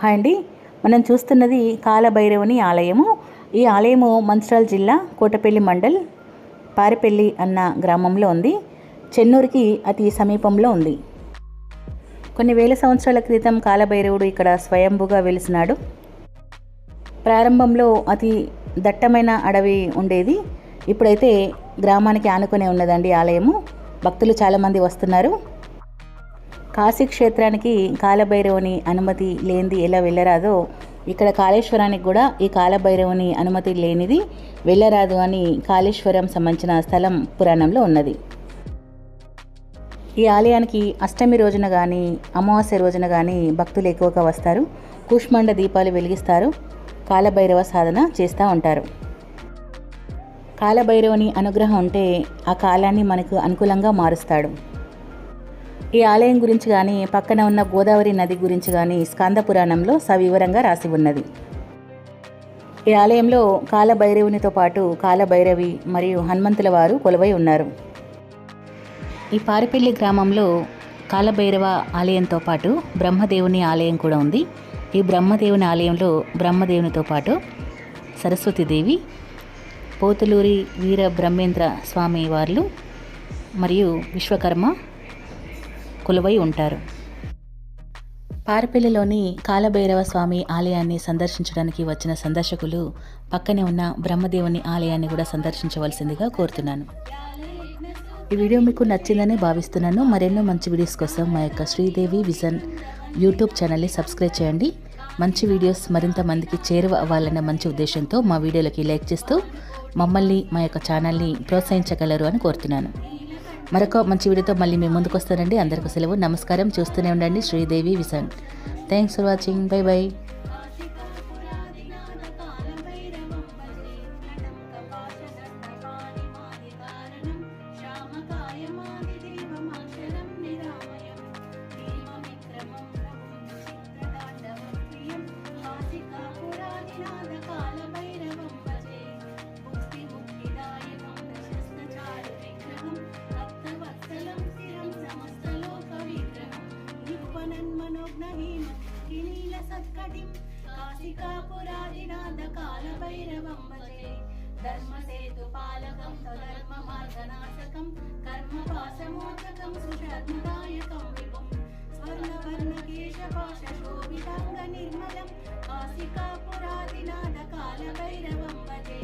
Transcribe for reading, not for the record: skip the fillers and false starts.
Hi అండి, మనం చూస్తున్నది కాలభైరవుని ఆలయము. ఈ ఆలయము మంచిర్యాల జిల్లా కోటపల్లి మండల్ పారిపల్లి అన్న గ్రామంలో ఉంది. చెన్నూరుకి అతి సమీపంలో ఉంది. కొన్ని వేల సంవత్సరాల క్రితం కాలభైరవుడు ఇక్కడ స్వయంభుగా వెలిసినాడు. ప్రారంభంలో అతి దట్టమైన అడవి ఉండేది. ఇప్పుడైతే గ్రామానికి ఆనుకునే ఉన్నదండి ఆలయము. భక్తులు చాలామంది వస్తున్నారు. కాశీ క్షేత్రానికి కాలభైరవుని అనుమతి లేనిది ఎలా వెళ్ళరాదో, ఇక్కడ కాళేశ్వరానికి కూడా ఈ కాలభైరవుని అనుమతి లేనిది వెళ్ళరాదు అని కాళేశ్వరం సంబంధించిన స్థలం పురాణంలో ఉన్నది. ఈ ఆలయానికి అష్టమి రోజున కానీ అమావాస్య రోజున కానీ భక్తులు ఎక్కువగా వస్తారు. కూష్మాండ దీపాలు వెలిగిస్తారు. కాలభైరవ సాధన చేస్తూ ఉంటారు. కాలభైరవుని అనుగ్రహం ఉంటే ఆ కాలాన్ని మనకు అనుకూలంగా మారుస్తాడు. ఈ ఆలయం గురించి కానీ పక్కన ఉన్న గోదావరి నది గురించి కానీ స్కంద పురాణంలో సవివరంగా రాసి ఉన్నది. ఈ ఆలయంలో కాలభైరవునితో పాటు కాలభైరవి మరియు హనుమంతుల వారు కొలువై ఉన్నారు. ఈ పారిపల్లి గ్రామంలో కాలభైరవ ఆలయంతో పాటు బ్రహ్మదేవుని ఆలయం కూడా ఉంది. ఈ బ్రహ్మదేవుని ఆలయంలో బ్రహ్మదేవునితో పాటు సరస్వతీదేవి, పోతులూరి వీర బ్రహ్మేంద్ర స్వామి వార్లు మరియు విశ్వకర్మ కొలువై ఉంటారు. పారిపల్లిలోని కాలభైరవ స్వామి ఆలయాన్ని సందర్శించడానికి వచ్చిన సందర్శకులు పక్కనే ఉన్న బ్రహ్మదేవుని ఆలయాన్ని కూడా సందర్శించవలసిందిగా కోరుతున్నాను. ఈ వీడియో మీకు నచ్చిందని భావిస్తున్నాను. మరెన్నో మంచి వీడియోస్ కోసం మా యొక్క శ్రీదేవి విజన్ యూట్యూబ్ ఛానల్ని సబ్స్క్రైబ్ చేయండి. మంచి వీడియోస్ మరింత మందికి చేరువ అవ్వాలన్న మంచి ఉద్దేశంతో మా వీడియోలకి లైక్ చేస్తూ మమ్మల్ని మా యొక్క ఛానల్ని ప్రోత్సహించగలరు అని కోరుతున్నాను. మరొక మంచి వీడియోతో మళ్ళీ మేము ముందుకు వస్తానండి. అందరికీ సెలవు. నమస్కారం. చూస్తూనే ఉండండి Sridevi vision. Thanks for watching. Bye bye. ధర్మసేతుపాలకం స్వధర్మ మార్గనాశకం కర్మపాశమోచకం సుషాత్మదాయకం విభం స్వర్ణవర్ణకేశపాశోభితాంగ నిర్మలం కాశికాపురాదినాథ కాలభైరవం భజే.